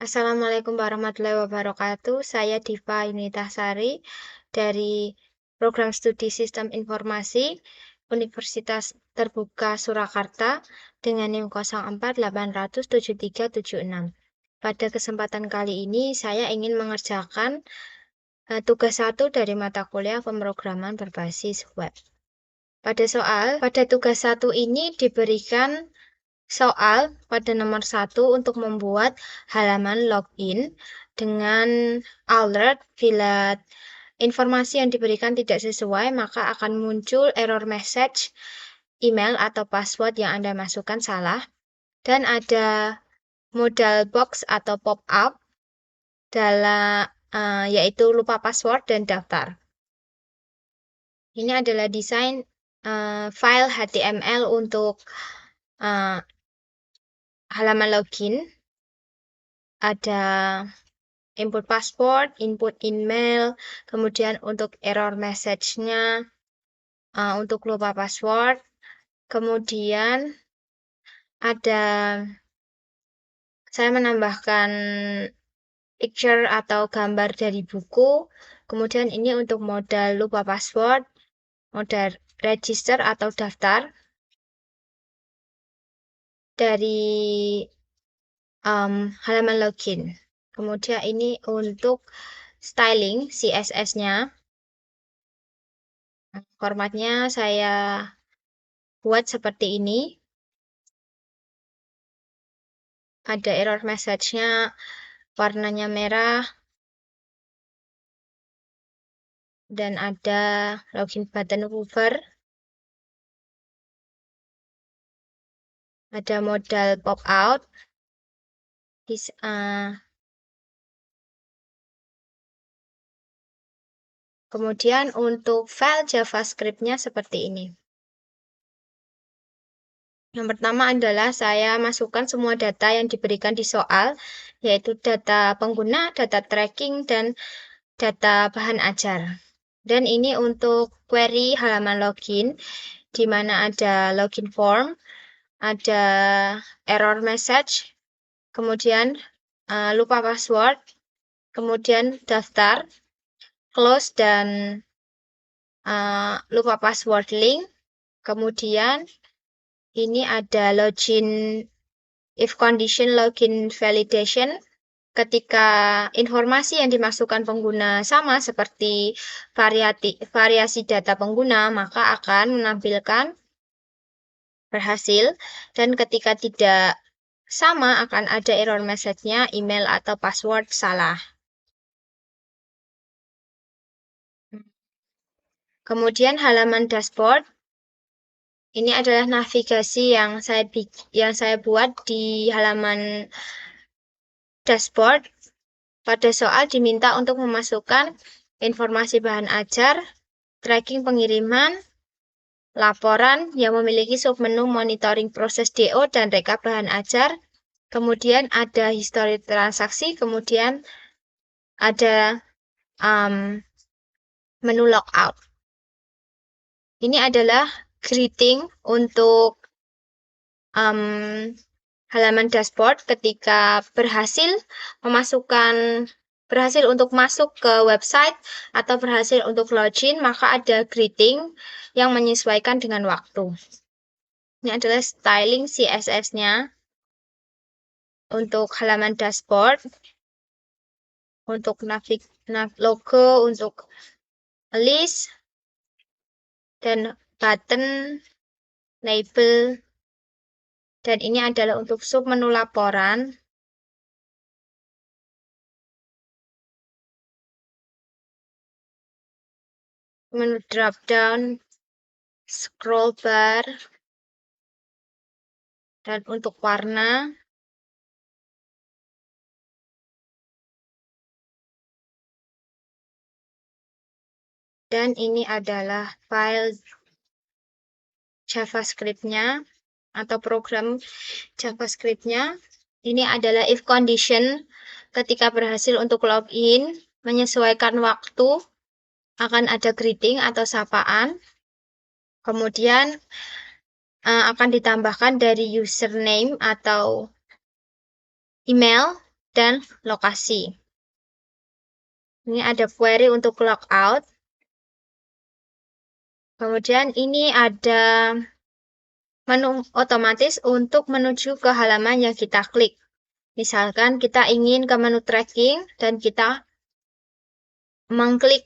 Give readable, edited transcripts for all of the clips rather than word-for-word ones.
Assalamualaikum warahmatullahi wabarakatuh. Saya Diva Yunitasari dari Program Studi Sistem Informasi Universitas Terbuka Surakarta dengan NIM 0480873776. Pada kesempatan kali ini saya ingin mengerjakan tugas 1 dari mata kuliah pemrograman berbasis web. Pada tugas 1 ini diberikan soal pada nomor 1 untuk membuat halaman login dengan alert bila informasi yang diberikan tidak sesuai, maka akan muncul error message email atau password yang Anda masukkan salah. Dan ada modal box atau pop-up yaitu lupa password dan daftar. Ini adalah desain file HTML untuk halaman login. Ada input password, input email, kemudian untuk error message-nya, untuk lupa password, kemudian saya menambahkan picture atau gambar dari buku, kemudian ini untuk modal lupa password, modal register atau daftar dari halaman login. Kemudian ini untuk styling CSS-nya. Formatnya saya buat seperti ini. Ada error message-nya, warnanya merah, dan ada login button hover. Ada modal pop-out. Kemudian untuk file JavaScript-nya seperti ini. Yang pertama adalah saya masukkan semua data yang diberikan di soal, yaitu data pengguna, data tracking, dan data bahan ajar. Dan ini untuk query halaman login, di mana ada login form, ada error message, kemudian lupa password, kemudian daftar, close, dan lupa password link. Kemudian ini ada login if condition login validation. Ketika informasi yang dimasukkan pengguna sama seperti variasi data pengguna, maka akan menampilkan berhasil, dan ketika tidak sama akan ada error message-nya email atau password salah. Kemudian halaman dashboard. Ini adalah navigasi yang saya buat di halaman dashboard. Pada soal diminta untuk memasukkan informasi bahan ajar, tracking pengiriman, laporan yang memiliki submenu monitoring proses DO dan rekap bahan ajar, kemudian ada histori transaksi, kemudian ada menu logout. Ini adalah greeting untuk halaman dashboard ketika berhasil untuk masuk ke website atau berhasil untuk login, maka ada greeting yang menyesuaikan dengan waktu. Ini adalah styling CSS-nya untuk halaman dashboard, untuk logo, untuk list, dan button, label, dan ini adalah untuk submenu laporan. Menu drop down, scroll bar, dan untuk warna. Dan ini adalah file JavaScript-nya atau program JavaScript-nya. Ini adalah if condition ketika berhasil untuk login, menyesuaikan waktu, akan ada greeting atau sapaan. Kemudian akan ditambahkan dari username atau email dan lokasi. Ini ada query untuk logout. Kemudian ini ada menu otomatis untuk menuju ke halaman yang kita klik. Misalkan kita ingin ke menu tracking dan kita mengklik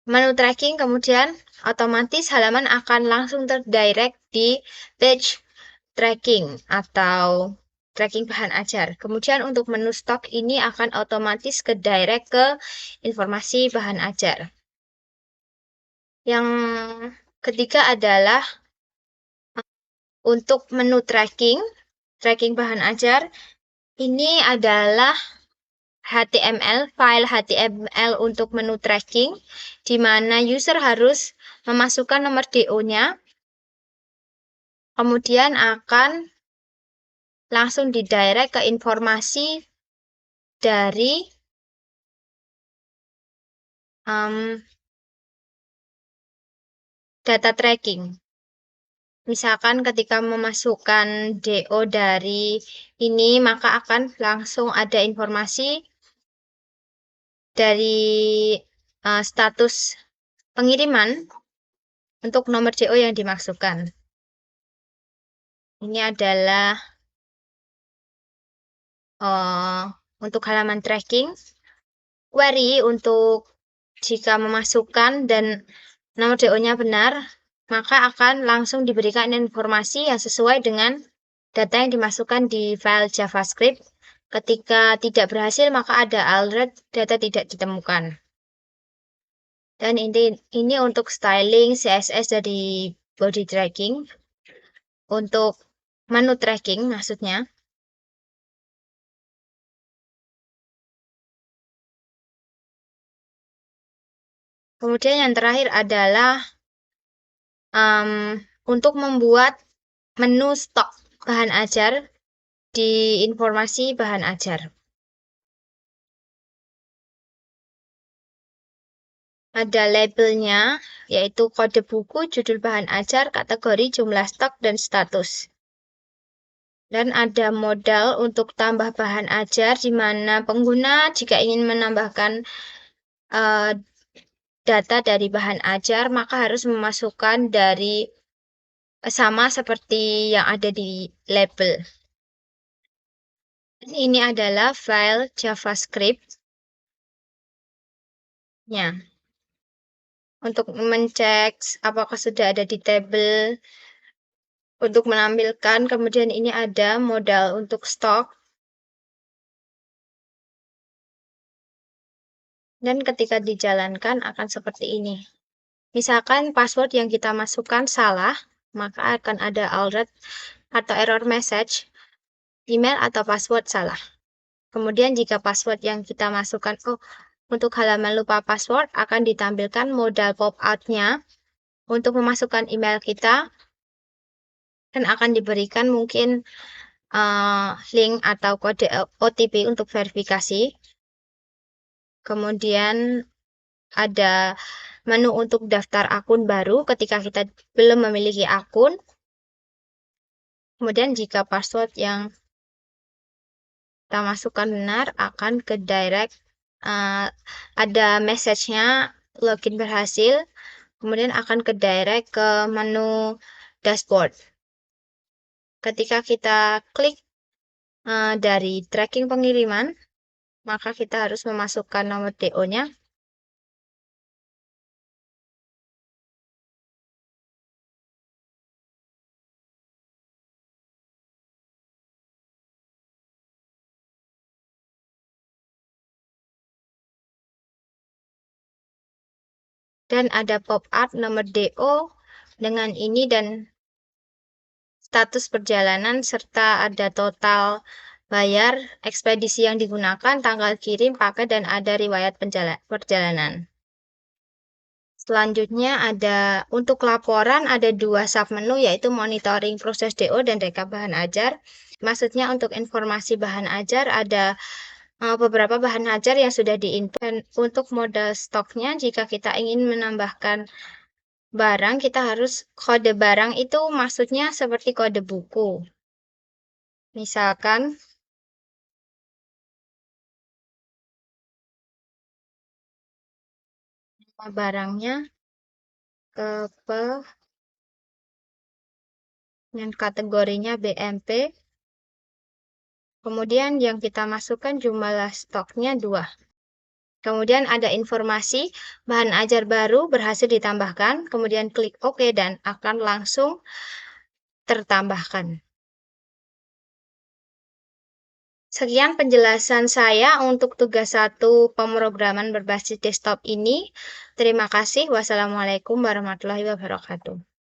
menu tracking, kemudian otomatis halaman akan langsung terdirect di page tracking atau tracking bahan ajar. Kemudian untuk menu stok ini akan otomatis ke direct ke informasi bahan ajar. Yang ketiga adalah untuk menu tracking bahan ajar. Ini adalah HTML, file HTML untuk menu tracking, di mana user harus memasukkan nomor DO-nya, kemudian akan langsung didirect ke informasi dari data tracking. Misalkan ketika memasukkan DO dari ini, maka akan langsung ada informasi dari status pengiriman untuk nomor DO yang dimasukkan. Ini adalah untuk halaman tracking. Query untuk jika memasukkan dan nomor DO-nya benar, maka akan langsung diberikan informasi yang sesuai dengan data yang dimasukkan di file JavaScript. Ketika tidak berhasil, maka ada alert data tidak ditemukan. Dan ini untuk styling CSS dari body tracking. Untuk menu tracking maksudnya. Kemudian yang terakhir adalah untuk membuat menu stok bahan ajar di informasi bahan ajar. Ada labelnya, yaitu kode buku, judul bahan ajar, kategori, jumlah stok, dan status. Dan ada modal untuk tambah bahan ajar, di mana pengguna jika ingin menambahkan data dari bahan ajar, maka harus memasukkan dari sama seperti yang ada di label. Ini adalah file JavaScript-nya. Untuk mencek apakah sudah ada di tabel, untuk menampilkan, kemudian ini ada modal untuk stok. Dan ketika dijalankan akan seperti ini. Misalkan password yang kita masukkan salah, maka akan ada alert atau error message, email atau password salah. Kemudian jika password yang kita masukkan, untuk halaman lupa password, akan ditampilkan modal pop-out-nya untuk memasukkan email kita, dan akan diberikan mungkin link atau kode OTP untuk verifikasi. Kemudian ada menu untuk daftar akun baru ketika kita belum memiliki akun. Kemudian jika password yang kita masukkan benar, akan ke direct, ada message-nya login berhasil, kemudian akan ke direct ke menu dashboard. Ketika kita klik dari tracking pengiriman, maka kita harus memasukkan nomor DO-nya. Dan ada pop-up nomor DO dengan ini dan status perjalanan, serta ada total bayar, ekspedisi yang digunakan, tanggal kirim, paket, dan ada riwayat perjalanan. Selanjutnya ada untuk laporan, ada 2 submenu, yaitu monitoring proses DO dan rekap bahan ajar. Maksudnya untuk informasi bahan ajar ada beberapa bahan ajar yang sudah diinput. Dan untuk modal stoknya, jika kita ingin menambahkan barang, kita harus kode barang itu maksudnya seperti kode buku. Misalkan barangnya ke yang kategorinya BMP. Kemudian yang kita masukkan jumlah stoknya 2. Kemudian ada informasi bahan ajar baru berhasil ditambahkan, kemudian klik OK dan akan langsung tertambahkan. Sekian penjelasan saya untuk tugas 1 pemrograman berbasis desktop ini. Terima kasih. Wassalamualaikum warahmatullahi wabarakatuh.